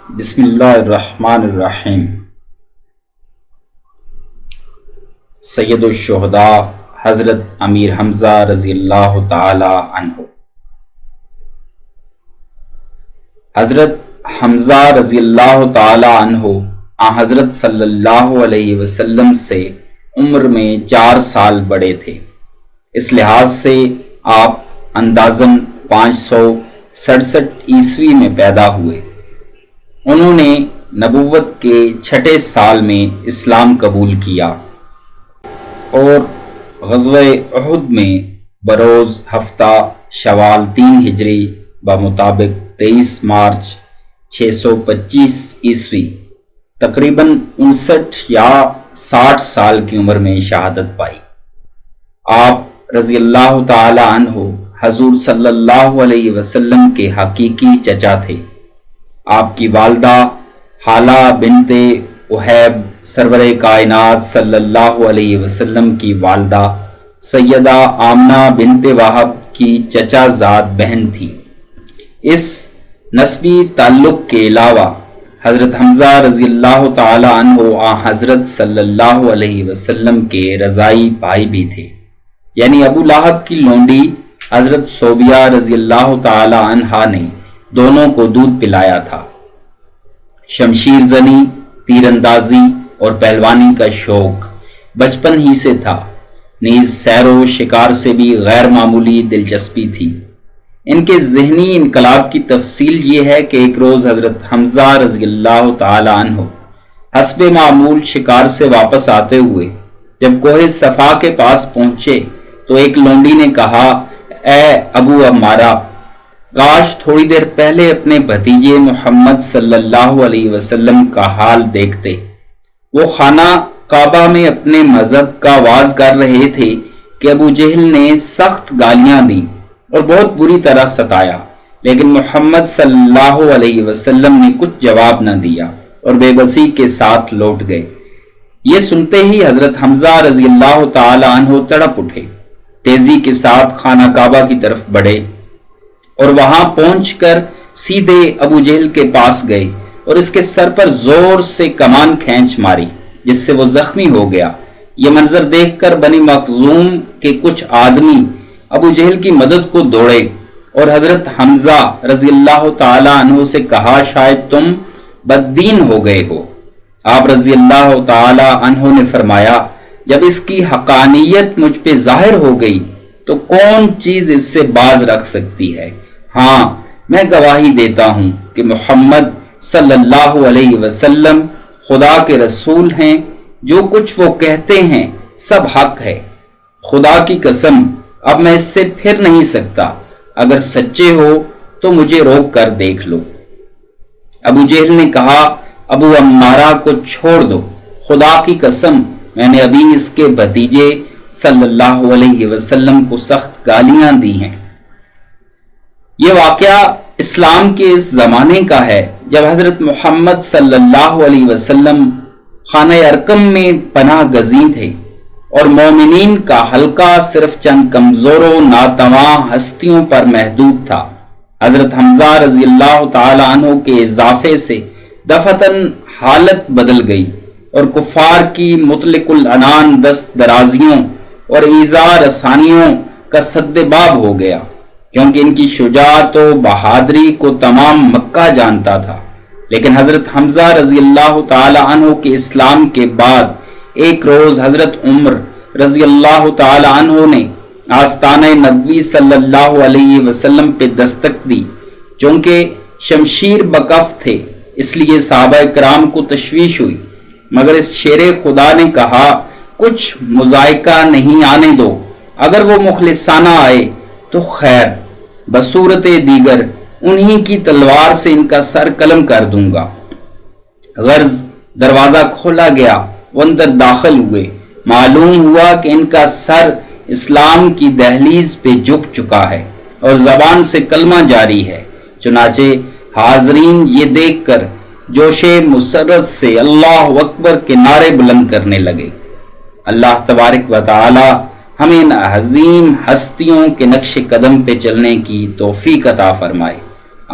بسم اللہ الرحمن الرحیم۔ سید الشہداء حضرت امیر حمزہ رضی اللہ تعالی عنہ۔ حضرت حمزہ رضی اللہ تعالی عنہ حضرت صلی اللہ علیہ وسلم سے عمر میں 4 سال بڑے تھے۔ اس لحاظ سے آپ اندازاً 567 عیسوی میں پیدا ہوئے۔ انہوں نے نبوت کے 6 سال میں اسلام قبول کیا اور غزوہ احد میں بروز ہفتہ شوال 3 ہجری بمطابق 23 مارچ 625 عیسوی تقریباً 59 یا 60 سال کی عمر میں شہادت پائی۔ آپ رضی اللہ تعالی عنہ حضور صلی اللہ علیہ وسلم کے حقیقی چچا تھے۔ آپ کی والدہ حالہ بنت وہیب سرور کائنات صلی اللہ علیہ وسلم کی والدہ سیدہ آمنہ بنت وہب کی چچا زاد بہن تھی۔ اس نسبی تعلق کے علاوہ حضرت حمزہ رضی اللہ تعالی عنہ حضرت صلی اللہ علیہ وسلم کے رضائی بھائی بھی تھے، یعنی ابو لہب کی لونڈی حضرت صوبیہ رضی اللہ تعالی عنہا نے دونوں کو دودھ پلایا تھا۔ شمشیر زنی، تیر اندازی اور پہلوانی کا شوق بچپن ہی سے تھا، نیز سیر و شکار سے بھی غیر معمولی دلچسپی تھی۔ ان کے ذہنی انقلاب کی تفصیل یہ ہے کہ ایک روز حضرت حمزہ رضی اللہ تعالی عنہ حسب معمول شکار سے واپس آتے ہوئے جب کوہ صفا کے پاس پہنچے تو ایک لونڈی نے کہا، اے ابو عمارہ، کاش تھوڑی دیر پہلے اپنے بھتیجے محمد صلی اللہ علیہ وسلم کا حال دیکھتے۔ وہ خانہ کعبہ میں اپنے مذہب کا آغاز کر رہے تھے کہ ابو جہل نے سخت گالیاں دیں اور بہت بری طرح ستایا، لیکن محمد صلی اللہ علیہ وسلم نے کچھ جواب نہ دیا اور بے بسی کے ساتھ لوٹ گئے۔ یہ سنتے ہی حضرت حمزہ رضی اللہ تعالی عنہ تڑپ اٹھے، تیزی کے ساتھ خانہ کعبہ کی طرف بڑھے اور وہاں پہنچ کر سیدھے ابو جہل کے پاس گئے اور اس کے سر پر زور سے کمان کھینچ ماری جس سے وہ زخمی ہو گیا۔ یہ منظر دیکھ کر بنی مخزوم کے کچھ آدمی ابو جہل کی مدد کو دوڑے اور حضرت حمزہ رضی اللہ تعالی عنہ سے کہا، شاید تم بددین ہو گئے ہو۔ آپ رضی اللہ تعالی عنہ نے فرمایا، جب اس کی حقانیت مجھ پہ ظاہر ہو گئی تو کون چیز اس سے باز رکھ سکتی ہے؟ ہاں، میں گواہی دیتا ہوں کہ محمد صلی اللہ علیہ وسلم خدا کے رسول ہیں، جو کچھ وہ کہتے ہیں سب حق ہے۔ خدا کی قسم، اب میں اس سے پھر نہیں سکتا، اگر سچے ہو تو مجھے روک کر دیکھ لو۔ ابو جہل نے کہا، ابو عمارہ کو چھوڑ دو، خدا کی قسم میں نے ابھی اس کے بھتیجے صلی اللہ علیہ وسلم کو سخت گالیاں دی ہیں۔ یہ واقعہ اسلام کے اس زمانے کا ہے جب حضرت محمد صلی اللہ علیہ وسلم خانہ ارقم میں پناہ گزین تھے اور مومنین کا حلقہ صرف چند کمزور و ناتواں ہستیوں پر محدود تھا۔ حضرت حمزہ رضی اللہ تعالی عنہ کے اضافے سے دفعتاً حالت بدل گئی اور کفار کی مطلق العنان دست درازیوں اور ایذا رسانیوں کا سد باب ہو گیا، کیونکہ ان کی شجاعت و بہادری کو تمام مکہ جانتا تھا۔ لیکن حضرت حمزہ رضی اللہ تعالی عنہ کے اسلام کے بعد ایک روز حضرت عمر رضی اللہ تعالی عنہ نے آستانہ نبوی صلی اللہ علیہ وسلم پہ دستک دی۔ چونکہ شمشیر بکف تھے اس لیے صحابہ کرام کو تشویش ہوئی، مگر اس شیر خدا نے کہا، کچھ مذائقہ نہیں آنے دو، اگر وہ مخلصانہ آئے تو خیر، بصورت دیگر انہی کی تلوار سے ان کا سر قلم کر دوں گا۔ غرض دروازہ کھولا گیا، وہ اندر داخل ہوئے، معلوم ہوا کہ ان کا سر اسلام کی دہلیز پہ جھک چکا ہے اور زبان سے کلمہ جاری ہے۔ چنانچہ حاضرین یہ دیکھ کر جوش مسرت سے اللہ اکبر کے نعرے بلند کرنے لگے۔ اللہ تبارک و تعالی ہمیں ان عظیم ہستیوں کے نقش قدم پہ چلنے کی توفیق عطا فرمائے،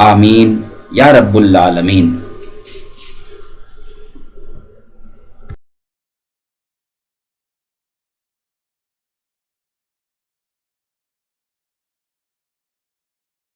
آمین یا رب العالمین۔